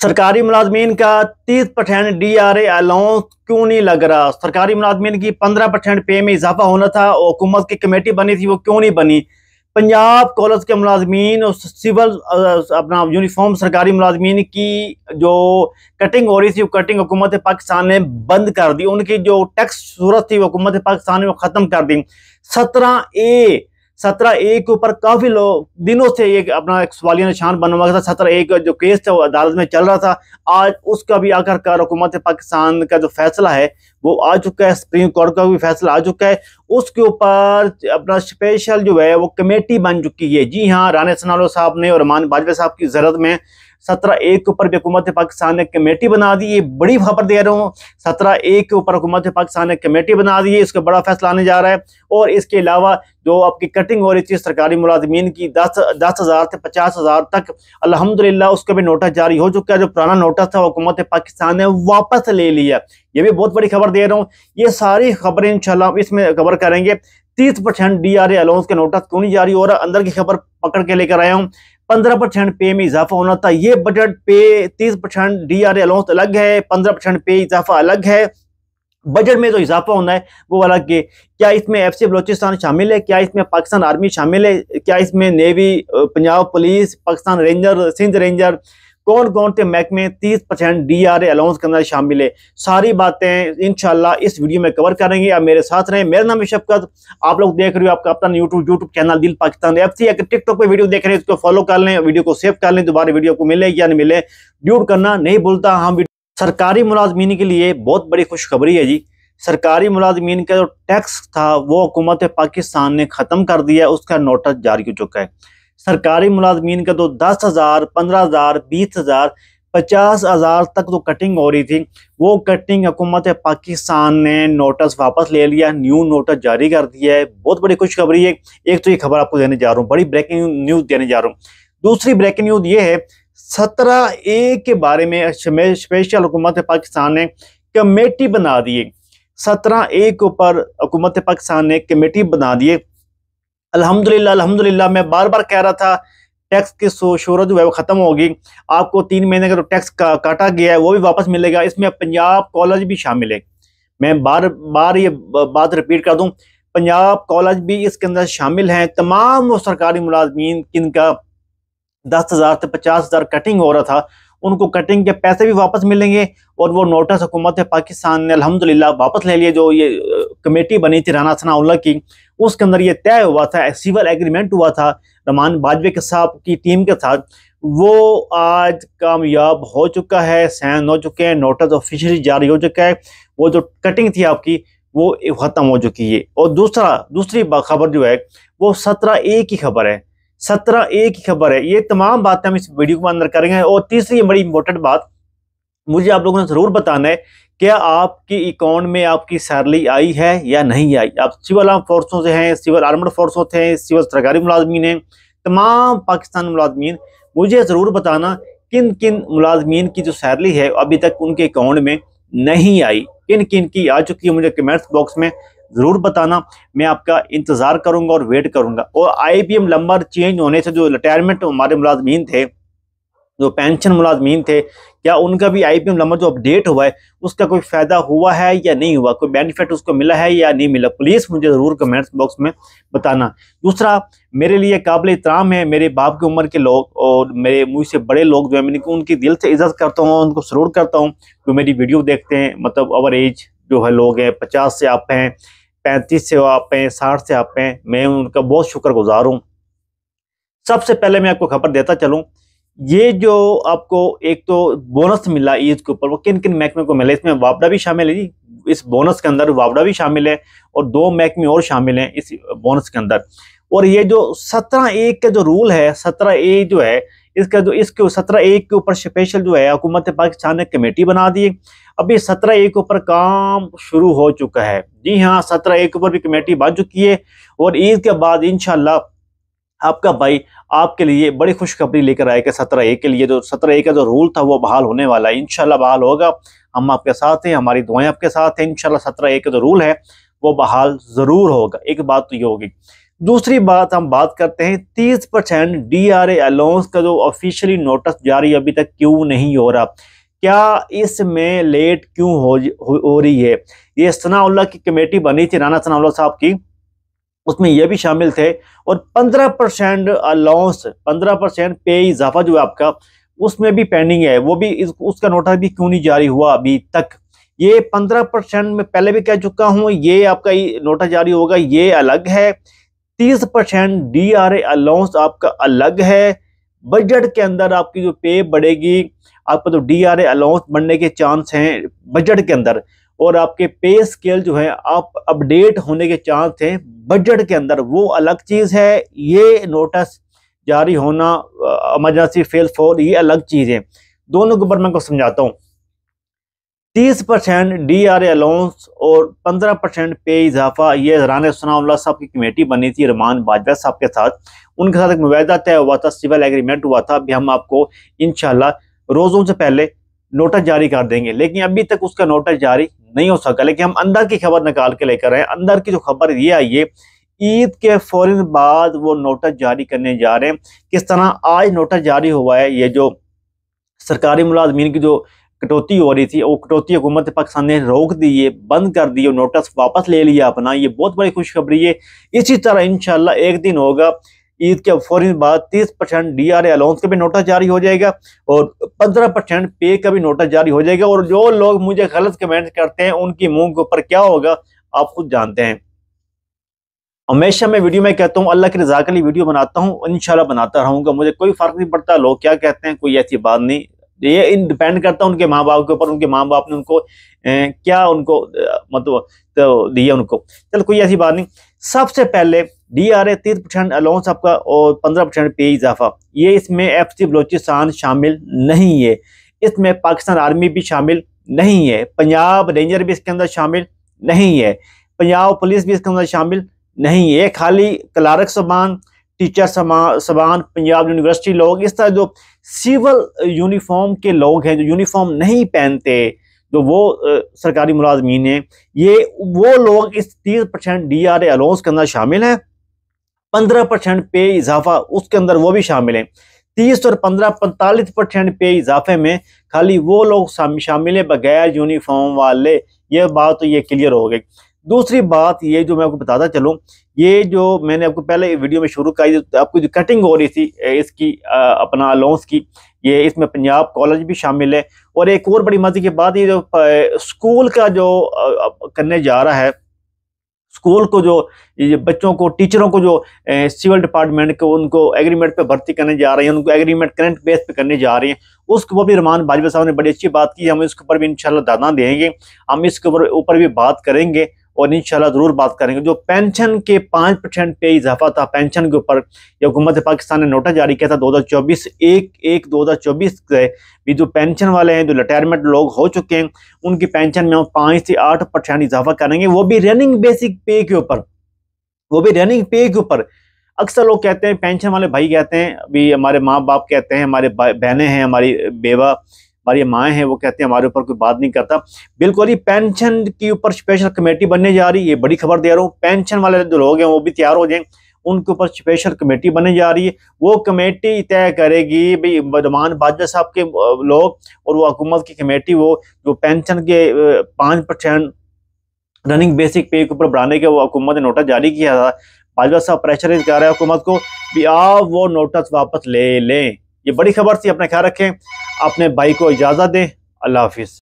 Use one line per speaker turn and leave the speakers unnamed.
सरकारी मुलाजमीन का 30% DRA allowance क्यों नहीं लग रहा? सरकारी मुलाजमीन की 15% पे में इजाफा होना था और हुकूमत की कमेटी बनी थी, वो क्यों नहीं बनी? पंजाब कॉलेज के मुलाजमीन और सिविल अपना यूनिफॉर्म सरकारी मुलाजमीन की जो कटिंग हो रही थी, वो कटिंग हुकूमत पाकिस्तान ने बंद कर दी। उनकी जो टैक्स सूरत थी वो हुकूमत पाकिस्तान ने वो ख़त्म कर दी। 17A के ऊपर काफी लोग दिनों से ये अपना एक सवालिया निशान बना हुआ था। 17A का जो केस था वो अदालत में चल रहा था। आज उसका भी आखिरकार हुकूमत पाकिस्तान का जो फैसला है वो आ चुका है, सुप्रीम कोर्ट का भी फैसला आ चुका है। उसके ऊपर अपना स्पेशल जो है वो कमेटी बन चुकी है। जी हाँ, राना सनाउल्लाह साहब ने और रहमान बाजवा साहब की जरूरत में 17A के ऊपर भी हुकूमत पाकिस्तान ने कमेटी बना दी। ये बड़ी खबर दे रहा हूँ, 17A के ऊपर हुकूमत पाकिस्तान ने कमेटी बना दी है। इसका बड़ा फैसला आने जा रहा है। और इसके अलावा जो आपकी कटिंग हो रही थी सरकारी मुलाजमीन की 10,000 से 50,000 तक, अल्हम्दुलिल्लाह उसका भी नोटिस जारी हो चुका है। जो पुराना नोटिस था हुकूमत पाकिस्तान ने वापस ले लिया। ये भी बहुत बड़ी खबर दे रहा हूँ। ये सारी खबरें इंशाल्लाह इसमें कवर करेंगे। 30% DRA अलाउंस का नोटिस क्यों नहीं जारी हो रहा, अंदर की खबर पकड़ के लेकर आया हूँ। 15% पे में इजाफा होना था। ये बजट पे 30% DRA अलाउंस अलग है, 15% पे इजाफा अलग है। बजट में जो इजाफा होना है वो अलग है। क्या इसमें FC बलोचिस्तान शामिल है? क्या इसमें पाकिस्तान आर्मी शामिल है? क्या इसमें navy, Punjab police, Pakistan ranger, Sindh ranger, कौन कौन से महकमे 30% DRA अलाउंस के अंदर शामिल है? सारी बातें इंशाल्लाह इस वीडियो में कवर करेंगे। आप मेरे साथ रहें। मेरा नाम है शफकत, आप लोग देख रहे हो आपका अपना यूट्यूब चैनल दिल पाकिस्तान FC। अगर टिकटॉक पे वीडियो देख रहे हैं उसको फॉलो कर लें, वीडियो को सेव कर लें, दोबारा वीडियो को मिले या नहीं मिले ड्यूट करना नहीं भूलता। हम सरकारी मुलाजमीन के लिए बहुत बड़ी खुशखबरी है जी। सरकारी मुलाजमीन का जो टैक्स था वो हुकूमत पाकिस्तान ने ख़त्म कर दिया, उसका नोटिस जारी हो चुका है। सरकारी मुलाजमीन का तो 10,000, 15,000, 20,000, 50,000 तक जो कटिंग हो रही थी वो कटिंग हुकूमत पाकिस्तान ने नोटिस वापस ले लिया, न्यू नोटिस जारी कर दिया है। बहुत बड़ी खुशखबरी है। एक तो ये खबर आपको देने जा रहा हूँ, बड़ी ब्रेकिंग न्यूज़ देने जा रहा हूँ। दूसरी ब्रेकिंग न्यूज़ ये है, 17A के बारे में स्पेशल हुकूमत पाकिस्तान ने कमेटी बना दी है। 17A के ऊपर हुकूमत पाकिस्तान ने कमेटी बना दी है। अल्हम्दुलिल्लाह मैं बार बार कह रहा था टैक्स की शोहरत जो है वो खत्म होगी। आपको 3 महीने का जो टैक्स काटा गया है वो भी वापस मिलेगा। इसमें पंजाब कॉलेज भी शामिल है। मैं बार बार ये बात रिपीट कर दूं, पंजाब कॉलेज भी इसके अंदर शामिल हैं। तमाम वो सरकारी मुलाजमीन जिनका 10,000 से 50,000 कटिंग हो रहा था उनको कटिंग के पैसे भी वापस मिलेंगे। और वो नोटिस हुकूमत पाकिस्तान ने अल्हम्दुलिल्लाह वापस ले लिए। जो ये कमेटी बनी थी राना सनाउल्लाह की, उसके अंदर ये तय हुआ था, सिविल एग्रीमेंट हुआ था रहमान बाजवा के साहब की टीम के साथ, वो आज कामयाब हो चुका है, साइन हो चुके हैं, नोटिस ऑफिशियली जारी हो चुका है। वो जो कटिंग थी आपकी वो ख़त्म हो चुकी है। और दूसरी खबर जो है वो 17A की खबर है। 17A की खबर है। ये तमाम बातें हम इस वीडियो के अंदर करेंगे। और तीसरी बड़ी इंपॉर्टेंट बात मुझे आप लोगों ने जरूर बताना है, क्या आपकी अकाउंट में आपकी सैलरी आई है या नहीं आई? आप सिविल आर्म फोर्सों से हैं, सिविल आर्मड फोर्सों से हैं, सिविल सरकारी मुलाजमीन हैं, तमाम पाकिस्तान मुलाजमीन, मुझे ज़रूर बताना किन किन मुलाजमीन की जो सैलरी है अभी तक उनके अकाउंट में नहीं आई, किन किन की आ चुकी है, मुझे कमेंट्स बॉक्स में ज़रूर बताना। मैं आपका इंतज़ार करूँगा और वेट करूँगा। और IPM नंबर चेंज होने से जो रिटायरमेंट हमारे मुलाजमीन थे, जो पेंशन मुलाजमीन थे, क्या उनका भी IPM नंबर जो अपडेट हुआ है उसका कोई फ़ायदा हुआ है या नहीं हुआ, कोई बेनिफिट उसको मिला है या नहीं मिला? प्लीज़ मुझे ज़रूर कमेंट्स बॉक्स में बताना। दूसरा, मेरे लिए काबिल एहतराम है मेरे बाप की उम्र के लोग और मेरे मुझसे बड़े लोग जो है, मैंने उनकी दिल से इज्जत करता हूँ, उनको सलूट करता हूँ जो मेरी वीडियो देखते हैं। मतलब ओवर एज जो है लोग हैं, 50 से आप हैं, 35 से आप हैं, 60 से आप हैं, मैं उनका बहुत शुक्रगुजार हूँ। सबसे पहले मैं आपको खबर देता चलूँ, ये जो आपको एक तो बोनस मिला ईद के ऊपर, वो किन किन महकमे को मिला? इसमें वापडा भी शामिल है जी। इस बोनस के अंदर वापडा भी शामिल है और 2 महकमे और शामिल हैं इस बोनस के अंदर। और ये जो 17A का जो रूल है, 17A जो है इसके 17A के ऊपर स्पेशल जो है हुकूमत पाकिस्तान ने कमेटी बना दी है। अभी 17A के ऊपर काम शुरू हो चुका है। जी हाँ, 17A के ऊपर भी कमेटी बन चुकी है। और ईद के बाद इंशाल्लाह आपका भाई आपके लिए बड़ी खुशखबरी लेकर आएगा। 17A के लिए जो 17A का जो रूल था वो बहाल होने वाला है, इंशाल्लाह बहाल होगा। हम आपके साथ हैं, हमारी दुआएं आपके साथ हैं। इंशाल्लाह 17A का जो रूल है वो बहाल ज़रूर होगा। एक बात तो ये होगी, दूसरी बात हम बात करते हैं 30% DRA अलाउंस का जो ऑफिशियली नोटिस जारी अभी तक क्यों नहीं हो रहा, क्या इसमें लेट क्यों हो रही है। ये सनाउल्लाह की कमेटी बनी थी, राना सनाउल्लाह साहब की, उसमें ये भी शामिल थे। और 15% अलाउंस, 15% पे इजाफा जो है आपका, उसमें भी पेंडिंग है, वो भी उसका नोटिस भी क्यों नहीं जारी हुआ अभी तक। ये 15% में पहले भी कह चुका हूं, ये आपका नोटिस जारी होगा, ये अलग है। 30% DRA अलाउंस आपका अलग है। बजट के अंदर आपकी जो पे बढ़ेगी, आपका तो DRA अलाउंस बढ़ने के चांस हैं बजट के अंदर, और आपके पे स्केल जो है आप अपडेट होने के चांस हैं बजट के अंदर, वो अलग चीज है। ये नोटिस जारी होना इमरजेंसी फेज 4 ये अलग चीज है। दोनों के ऊपर मैं को समझाता हूँ। 30% DRA अलाउंस और 15% पे इजाफा, ये राना सनाउल्लाह साहब की कमेटी बनी थी रहमान बाजवा साहब के साथ, उनके साथ एक मुआहदा तय हुआ था, सिविल एग्रीमेंट हुआ था। अभी हम आपको इंशाल्लाह रोजों से पहले नोटिस जारी कर देंगे, लेकिन अभी तक उसका नोटिस जारी नहीं हो सका। लेकिन हम अंदर की खबर निकाल के लेकर आए। अंदर की जो खबर ये आई है, ईद के फौरन बाद वो नोटिस जारी करने जा रहे हैं। किस तरह आज नोटिस जारी हुआ है, ये जो सरकारी मुलाजमीन की जो कटौती हो रही थी, वो कटौती हुकूमत पाकिस्तान ने रोक दी है, बंद कर दी, नोटिस वापस ले लिया अपना, ये बहुत बड़ी खुशखबरी है। इसी तरह इंशाल्लाह एक दिन होगा ईद के फौरन बाद 30% DRA अलाउंस का भी नोटिस जारी हो जाएगा और 15% पे का भी नोटिस जारी हो जाएगा। और जो लोग मुझे गलत कमेंट करते हैं उनकी मुंह के ऊपर क्या होगा आप खुद जानते हैं। हमेशा मैं वीडियो में कहता हूँ अल्लाह की रजा के लिए वीडियो बनाता हूँ, इंशाल्लाह बनाता रहूंगा, मुझे कोई फर्क नहीं पड़ता लोग क्या कहते हैं, कोई ऐसी बात नहीं। ये डिपेंड करता है उनके माँ बाप के ऊपर, उनके माँ बाप ने उनको क्या उनको मतलब तो दिया उनको। चल कोई ऐसी बात नहीं। सबसे पहले DRA 30% अलाउंस आपका और 15% पे इजाफा, ये इसमें FC बलोचिस्तान शामिल नहीं है, इसमें पाकिस्तान आर्मी भी शामिल नहीं है, पंजाब रेंजर भी इसके अंदर शामिल नहीं है, पंजाब पुलिस भी इसके अंदर शामिल नहीं है। खाली क्लार्क सबान, टीचर सबान, पंजाब यूनिवर्सिटी लोग, इस तरह जो सिविल यूनिफॉर्म के लोग हैं, जो यूनिफॉर्म नहीं पहनते, जो वो सरकारी मुलाजमीन हैं, ये वो लोग इस 30% DRA अलाउंस के अंदर शामिल हैं। 15% पे इजाफा उसके अंदर वो भी शामिल हैं। 30 और 15 45% पे इजाफे में खाली वो लोग शामिल है बगैर यूनिफॉर्म वाले। ये बात तो ये क्लियर हो गई। दूसरी बात ये जो मैं आपको बताता चलूँ, ये जो मैंने आपको पहले वीडियो में शुरू की, आपको जो कटिंग हो रही थी इसकी अपना अलाउंस की, ये इसमें पंजाब कॉलेज भी शामिल है। और एक और बड़ी मजे की बात, ये जो स्कूल का जो करने जा रहा है, स्कूल को जो ये बच्चों को, टीचरों को जो सिविल डिपार्टमेंट को उनको एग्रीमेंट पे भर्ती करने जा रहे हैं, उनको एग्रीमेंट करंट बेस पे करने जा रहे हैं, उसको भी रहमान बाजवा साहब ने बड़ी अच्छी बात की। हम इसके ऊपर भी इंशाल्लाह दाना देंगे, हम इसके ऊपर भी बात करेंगे और इंशाल्लाह जरूर बात करेंगे। जो पेंशन के 5% पे इजाफा था, पेंशन के ऊपर ये हुकूमत पाकिस्तान ने नोटिस जारी किया था 2024 से भी जो पेंशन वाले हैं, जो रिटायरमेंट लोग हो चुके हैं, उनकी पेंशन में हम 5 से 8% इजाफा करेंगे, वो भी रनिंग बेसिक पे के ऊपर, वो भी रनिंग पे के ऊपर। अक्सर लोग कहते हैं, पेंशन वाले भाई कहते हैं, अभी हमारे माँ बाप कहते हैं, हमारे बहनें हैं, हमारी बेवा, हमारी माएँ हैं, वो कहते हैं हमारे ऊपर कोई बात नहीं करता। बिल्कुल ही पेंशन के ऊपर स्पेशल कमेटी बनने जा रही है, ये बड़ी खबर दे रहा हूँ। पेंशन वाले जो लोग हैं वो भी तैयार हो जाएं, उनके ऊपर स्पेशल कमेटी बनने जा रही है। वो कमेटी तय करेगी भाई रहमान बाजवा साहब के लोग और वो हुकूमत की कमेटी, वो जो पेंशन के 5% रनिंग बेसिक पे के ऊपर बढ़ाने के वो हुकूमत ने नोटिस जारी किया था। बाजवा साहब प्रेशराइज कर रहे हैं हुकूमत को भी आप वो नोटिस वापस ले लें। ये बड़ी खबर थी, अपना ख्याल रखें, अपने भाई को इजाजत दें। अल्लाह हाफिज।